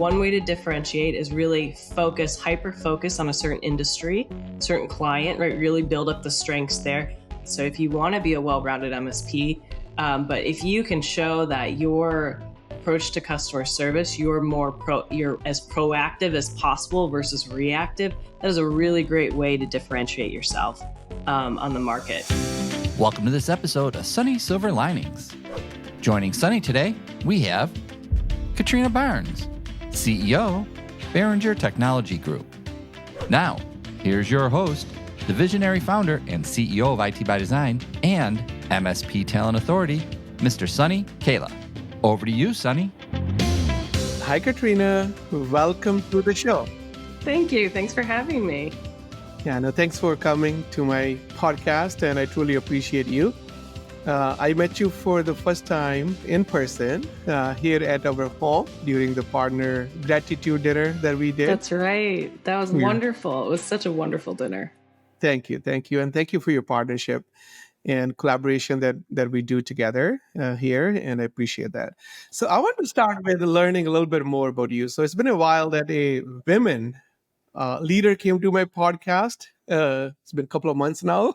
one way to differentiate is really hyper focus on a certain industry, certain client, right? Really build up the strengths there. So if you want to be a well-rounded MSP, but if you can show that your approach to customer service, you're as proactive as possible versus reactive, that is a really great way to differentiate yourself on the market. Welcome to this episode of Sunny Silver Linings. Joining Sunny today, we have Katrina Barnes, CEO, Beringer Technology Group. Now, here's your host, the visionary founder and CEO of IT by Design and MSP Talent Authority, Mr. Sunny Kayla. Over to you, Sunny. Hi, Katrina. Welcome to the show. Thank you. Thanks for having me. Thanks for coming to my podcast, and I truly appreciate you. I met you for the first time in person here at our home during the partner gratitude dinner that we did. That's right. That was wonderful. It was such a wonderful dinner. Thank you. And thank you for your partnership and collaboration that we do together here, and I appreciate that. So I want to start with learning a little bit more about you. So it's been a while that a women leader came to my podcast. It's been a couple of months now.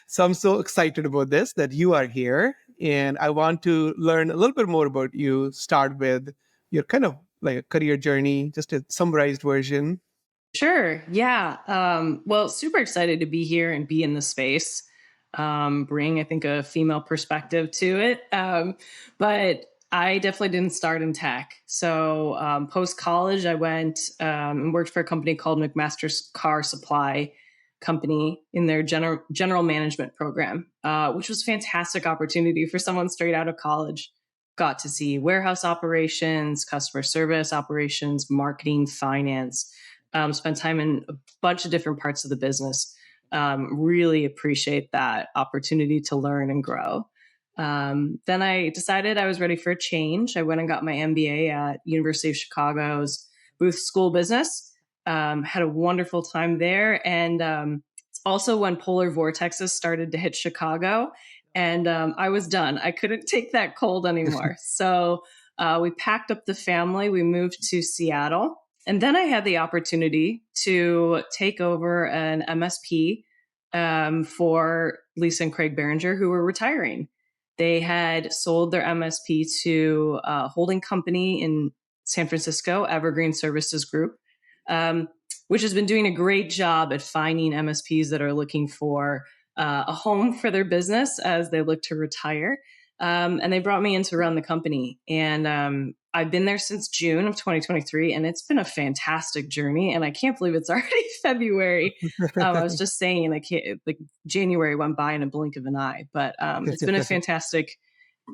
So I'm so excited about this, that you are here. And I want to learn a little bit more about you. Start with your kind of like a career journey, just a summarized version. Sure. Yeah. Well, super excited to be here and be in the space. Bring, I think, a female perspective to it. But I definitely didn't start in tech. So post-college, I went and worked for a company called McMaster's Car Supply Company in their general management program, which was a fantastic opportunity for someone straight out of college. Got to see warehouse operations, customer service operations, marketing, finance, spent time in a bunch of different parts of the business. Really appreciate that opportunity to learn and grow. Then I decided I was ready for a change. I went and got my MBA at University of Chicago's Booth School of Business. Had a wonderful time there. And it's also when polar vortexes started to hit Chicago. And I was done. I couldn't take that cold anymore. So we packed up the family. We moved to Seattle. And then I had the opportunity to take over an MSP for Lisa and Craig Beringer, who were retiring. They had sold their MSP to a holding company in San Francisco, Evergreen Services Group, which has been doing a great job at finding MSPs that are looking for a home for their business as they look to retire. And they brought me in to run the company. And I've been there since June of 2023, and it's been a fantastic journey. And I can't believe it's already February. I was just saying, like January went by in a blink of an eye. But it's been a fantastic,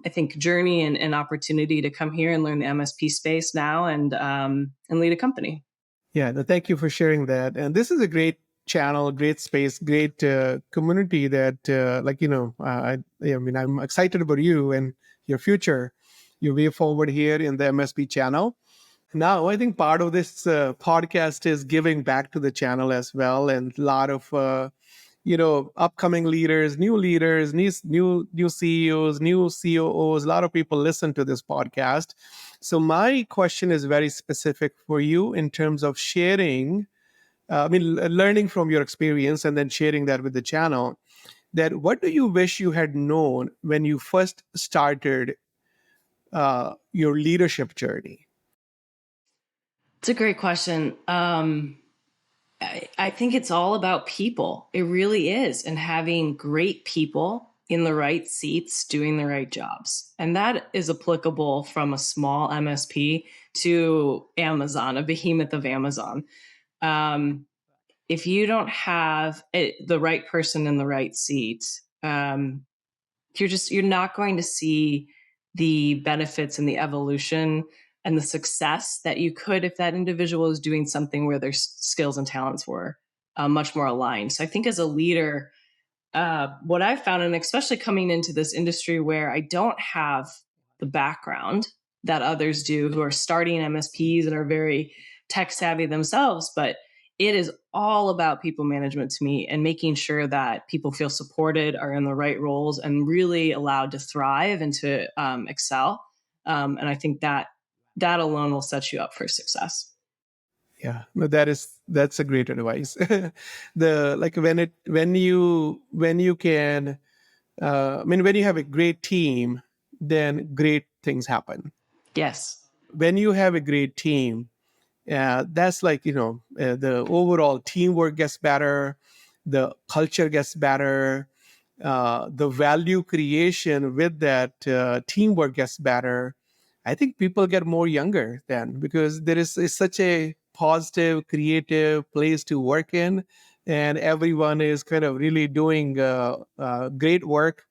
I think, journey and opportunity to come here and learn the MSP space now and lead a company. Yeah, thank you for sharing that. And this is a great channel, great space, great community that, I'm excited about you and your future, your way forward here in the MSP channel. Now, I think part of this podcast is giving back to the channel as well. And a lot of, upcoming leaders, new CEOs, new COOs, a lot of people listen to this podcast. So my question is very specific for you in terms of sharing, learning from your experience and then sharing that with the channel, that what do you wish you had known when you first started your leadership journey? It's a great question. I think it's all about people. It really is. And having great people in the right seats doing the right jobs. And that is applicable from a small MSP to Amazon, a behemoth of Amazon. If you don't have the right person in the right seat, you're not going to see the benefits and the evolution and the success that you could if that individual is doing something where their skills and talents were much more aligned. So I think as a leader, what I've found, and especially coming into this industry where I don't have the background that others do who are starting MSPs and are very tech savvy themselves, but it is all about people management to me and making sure that people feel supported, are in the right roles, and really allowed to thrive and to excel. And I think that that alone will set you up for success. Yeah, no, that's a great advice. The like when you can, I mean, when you have a great team, then great things happen. Yes. When you have a great team, that's like, the overall teamwork gets better, the culture gets better, the value creation with that teamwork gets better. I think people get more younger then, because there is such a positive, creative place to work in, and everyone is kind of really doing great work,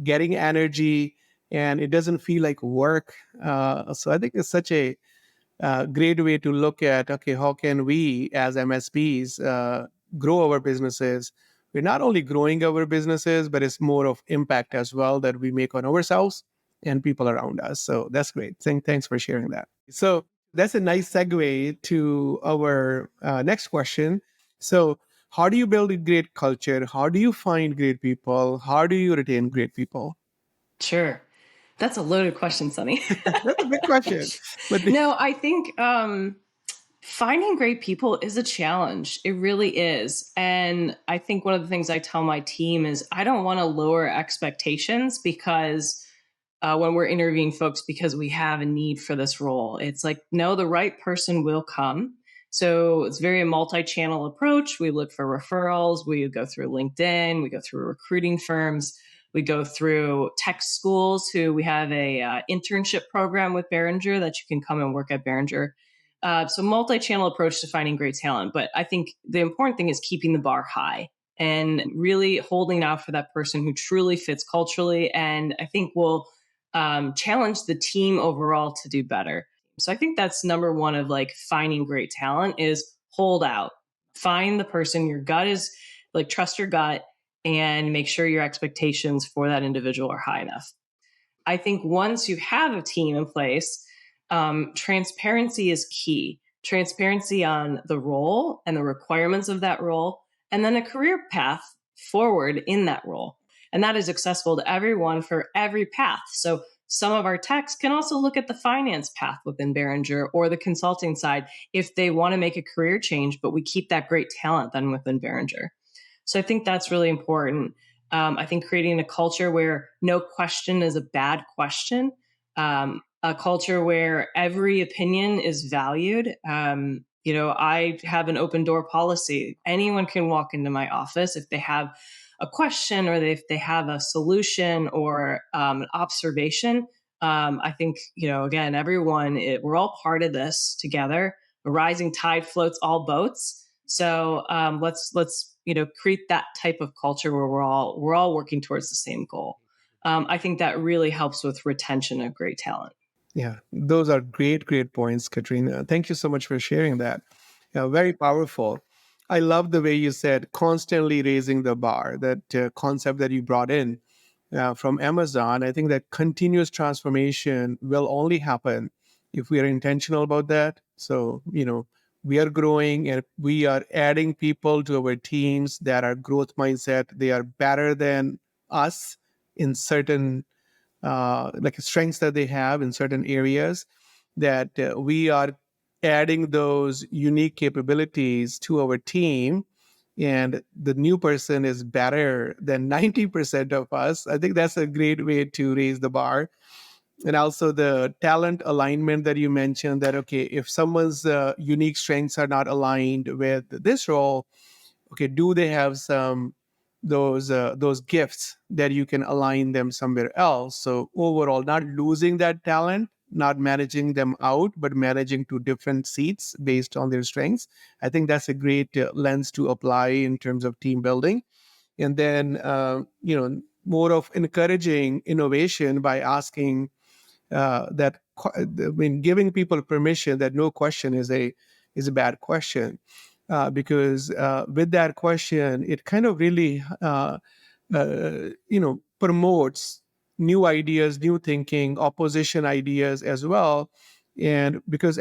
getting energy, and it doesn't feel like work. So I think it's such a great way to look at, okay, how can we as MSPs grow our businesses? We're not only growing our businesses, but it's more of impact as well that we make on ourselves and people around us. So that's great. Thanks for sharing that. So that's a nice segue to our next question. So, how do you build a great culture? How do you find great people? How do you retain great people? Sure. That's a loaded question, Sunny. That's a big question. But No, I think finding great people is a challenge. It really is. And I think one of the things I tell my team is I don't want to lower expectations because when we're interviewing folks because we have a need for this role. It's like, no, the right person will come. So it's very a multi-channel approach. We look for referrals. We go through LinkedIn. We go through recruiting firms. We go through tech schools who we have a internship program with Beringer that you can come and work at Beringer. So multi-channel approach to finding great talent. But I think the important thing is keeping the bar high and really holding out for that person who truly fits culturally. And I think will challenge the team overall to do better. So I think that's number one of like finding great talent is hold out. Find the person your gut is like, trust your gut and make sure your expectations for that individual are high enough. I think once you have a team in place, transparency is key. Transparency on the role and the requirements of that role, and then a career path forward in that role. And that is accessible to everyone for every path. So some of our techs can also look at the finance path within Beringer or the consulting side if they want to make a career change, but we keep that great talent then within Beringer. So I think that's really important. I think creating a culture where no question is a bad question, a culture where every opinion is valued. I have an open door policy. Anyone can walk into my office if they have a question or if they have a solution or an observation. I think, again, we're all part of this together. A rising tide floats all boats. So let's create that type of culture where we're all working towards the same goal. I think that really helps with retention of great talent. Yeah, those are great points, Katrina. Thank you so much for sharing that. Yeah, very powerful. I love the way you said constantly raising the bar, that concept that you brought in from Amazon. I think that continuous transformation will only happen if we are intentional about that. So, we are growing and we are adding people to our teams that are growth mindset. They are better than us in certain like strengths that they have in certain areas, that we are adding those unique capabilities to our team, and the new person is better than 90% of us. I think that's a great way to raise the bar. And also the talent alignment that you mentioned, that okay, if someone's unique strengths are not aligned with this role, okay, do they have those gifts that you can align them somewhere else? So overall, not losing that talent, not managing them out, but managing to different seats based on their strengths. I think that's a great lens to apply in terms of team building. And then more of encouraging innovation by asking giving people permission that no question is a bad question, because with that question, it kind of really promotes new ideas, new thinking, opposition ideas as well. And because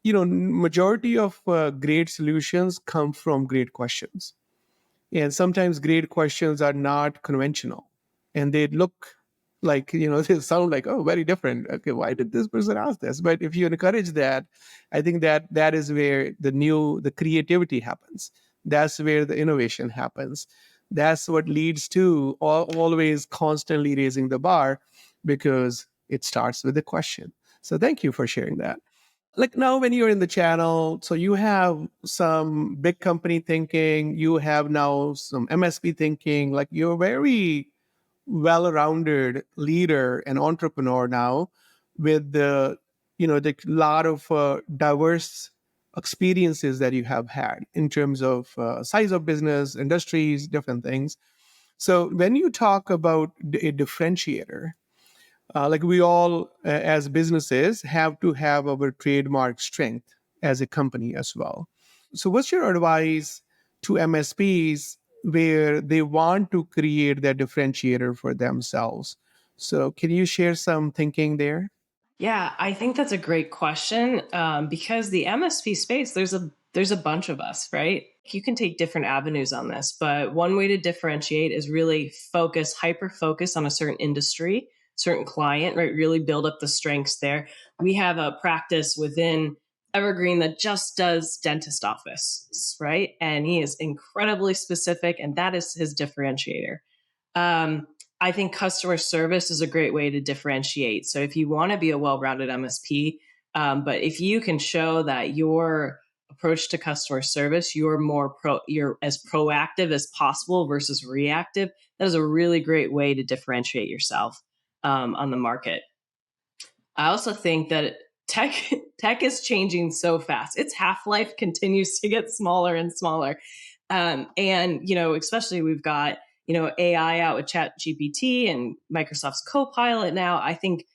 majority of great solutions come from great questions, and sometimes great questions are not conventional, and they look Like, they sound like, oh, very different. Okay, why did this person ask this? But if you encourage that, I think that is where the creativity happens. That's where the innovation happens. That's what leads to always constantly raising the bar, because it starts with a question. So thank you for sharing that. Like, now when you're in the channel, so you have some big company thinking, you have now some MSP thinking, like you're very well-rounded leader and entrepreneur now, with the lot of diverse experiences that you have had in terms of size of business, industries, different things. So when you talk about a differentiator, like we all, as businesses, have to have our trademark strength as a company as well. So, what's your advice to MSPs where they want to create that differentiator for themselves? So, can you share some thinking there? Yeah, I think that's a great question, because the MSP space, there's a bunch of us, right? You can take different avenues on this, but one way to differentiate is really hyper focus on a certain industry, certain client, right? Really build up the strengths there. We have a practice within Evergreen that just does dentist office, right? And he is incredibly specific, and that is his differentiator. Um, I think customer service is a great way to differentiate. So if you want to be a well-rounded MSP, but if you can show that your approach to customer service, you're as proactive as possible versus reactive, that is a really great way to differentiate yourself on the market. I also think that tech tech is changing so fast. Its half-life continues to get smaller and smaller. And especially we've got AI out with Chat GPT and Microsoft's Copilot now. I think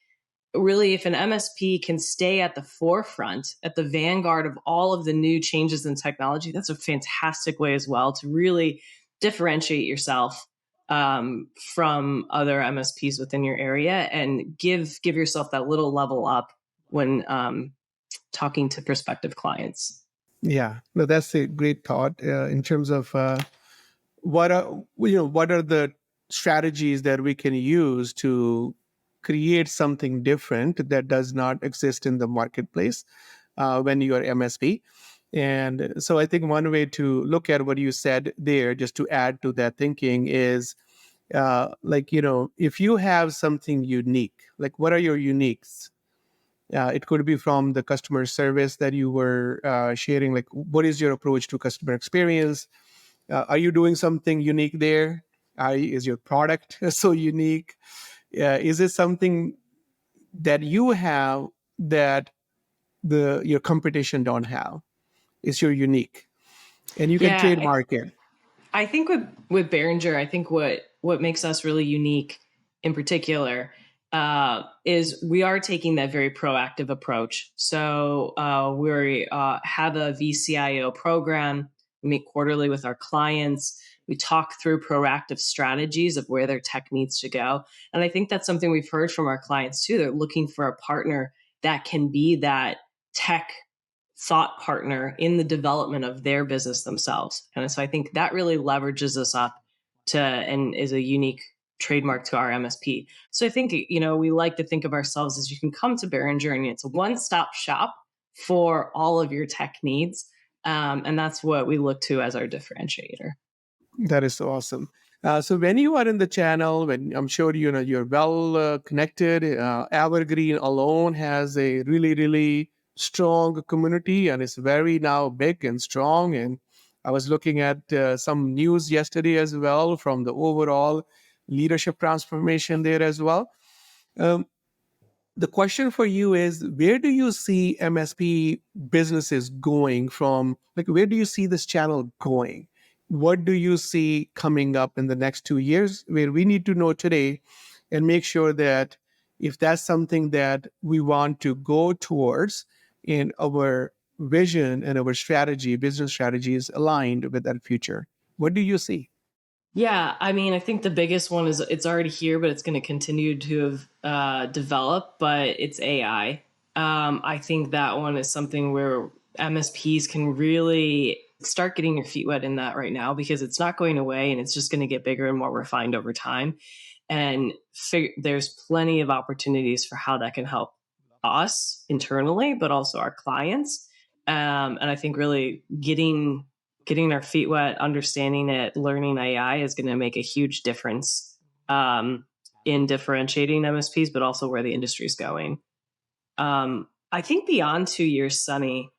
really, if an MSP can stay at the forefront, at the vanguard of all of the new changes in technology, that's a fantastic way as well to really differentiate yourself from other MSPs within your area, and give yourself that little level up when talking to prospective clients. Yeah, no, that's a great thought in terms of what are the strategies that we can use to create something different that does not exist in the marketplace when you are MSP. And so I think one way to look at what you said there, just to add to that thinking, is like, if you have something unique, like what are your uniques? It could be from the customer service that you were sharing, like what is your approach to customer experience? Are you doing something unique there? Is your product so unique? Is it something that you have that your competition don't have? Is your unique, and you can Yeah, trademark it. I think with Beringer, I think what makes us really unique in particular is we are taking that very proactive approach. So we have a VCIO program. We meet quarterly with our clients. We talk through proactive strategies of where their tech needs to go. And I think that's something we've heard from our clients too. They're looking for a partner that can be that tech thought partner in the development of their business themselves. And so I think that really leverages us up and is a unique trademark to our MSP. So I think, we like to think of ourselves as you can come to Behringer and it's a one-stop shop for all of your tech needs. And that's what we look to as our differentiator. That is so awesome. So when you are in the channel, when I'm sure you're well connected, Evergreen alone has a really really strong community, and it's very now big and strong. And I was looking at some news yesterday as well from the overall leadership transformation there as well. Um, the question for you is, where do you see MSP businesses going from? Like, where do you see this channel going? What do you see coming up in the next 2 years where we need to know today and make sure that if that's something that we want to go towards in our vision and our strategy, business strategy is aligned with that future? What do you see? Yeah, I mean, I think the biggest one is it's already here, but it's going to continue to develop. But it's AI. I think that one is something where MSPs can really start getting your feet wet in that right now, because it's not going away and it's just going to get bigger and more refined over time. And there's plenty of opportunities for how that can help us internally, but also our clients. And I think really getting our feet wet, understanding it, learning AI is going to make a huge difference in differentiating MSPs, but also where the industry is going. I think beyond 2 years, Sunny,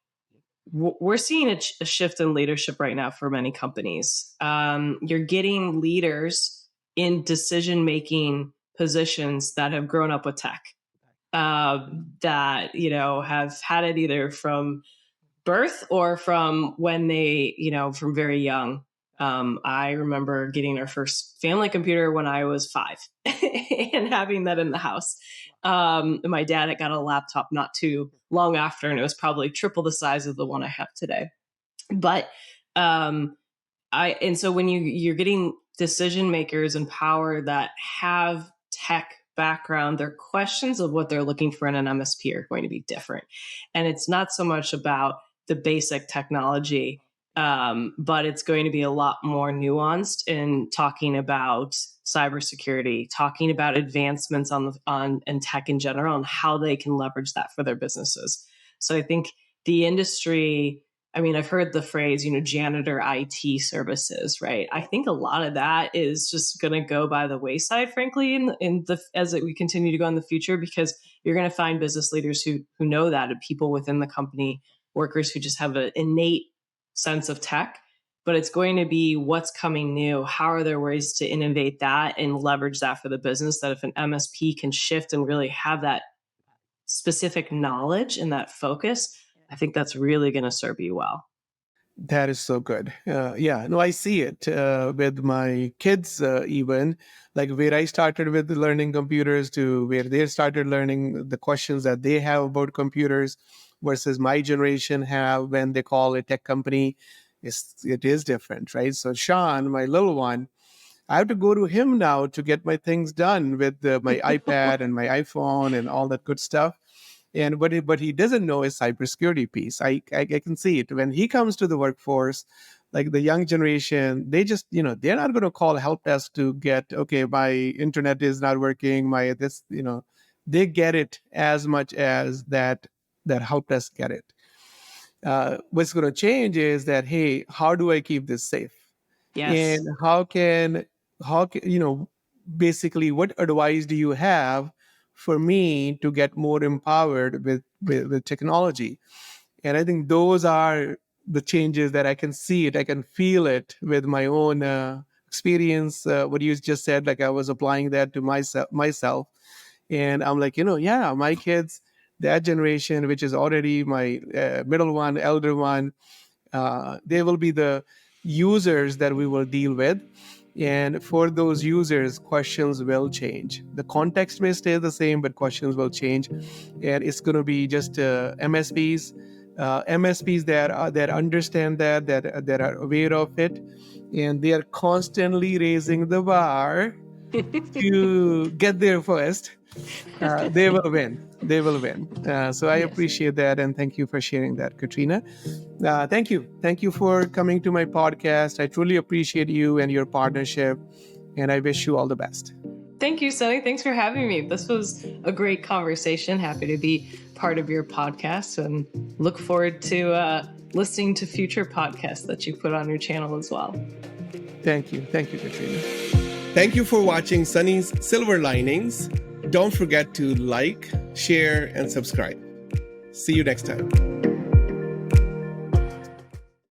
we're seeing a shift in leadership right now for many companies. You're getting leaders in decision-making positions that have grown up with tech, that, have had it either from birth or from when they, from very young. I remember getting our first family computer when I was 5 and having that in the house. My dad had got a laptop not too long after, and it was probably triple the size of the one I have today. But so when you're getting decision makers in power that have tech background, their questions of what they're looking for in an MSP are going to be different. And it's not so much about the basic technology, but it's going to be a lot more nuanced in talking about cybersecurity, talking about advancements on tech in general and how they can leverage that for their businesses. So I think the industry, I've heard the phrase, janitor IT services, right? I think a lot of that is just going to go by the wayside, frankly, as we continue to go in the future, because you're going to find business leaders who know that, and people within the company, workers who just have an innate sense of tech. But it's going to be what's coming new. How are there ways to innovate that and leverage that for the business, that if an MSP can shift and really have that specific knowledge and that focus, I think that's really going to serve you well. That is so good. I see it with my kids, even like where I started with learning computers to where they started learning the questions that they have about computers versus my generation have when they call a tech company. It is different, right? So Sean, my little one, I have to go to him now to get my things done with my iPad and my iPhone and all that good stuff. And what he doesn't know is cybersecurity piece. I can see it when he comes to the workforce, like the young generation. They just they're not going to call help desk to get, okay, my internet is not working. They get it as much as that help desk get it. What's going to change is that, hey, how do I keep this safe? Yes. And how can basically what advice do you have for me to get more empowered with technology? And I think those are the changes that I can see it, I can feel it with my own experience. What you just said, like I was applying that to myself, and I'm like, my kids, that generation, which is already my middle one, elder one, they will be the users that we will deal with. And for those users, questions will change. The context may stay the same, but questions will change. And it's going to be just MSPs that understand that are aware of it. And they are constantly raising the bar to get there first. They will win. They will win. So I appreciate that. And thank you for sharing that, Katrina. Thank you. Thank you for coming to my podcast. I truly appreciate you and your partnership. And I wish you all the best. Thank you, Sunny. Thanks for having me. This was a great conversation. Happy to be part of your podcast and look forward to listening to future podcasts that you put on your channel as well. Thank you. Thank you, Katrina. Thank you for watching Sunny's Silver Linings. Don't forget to like, share, and subscribe. See you next time.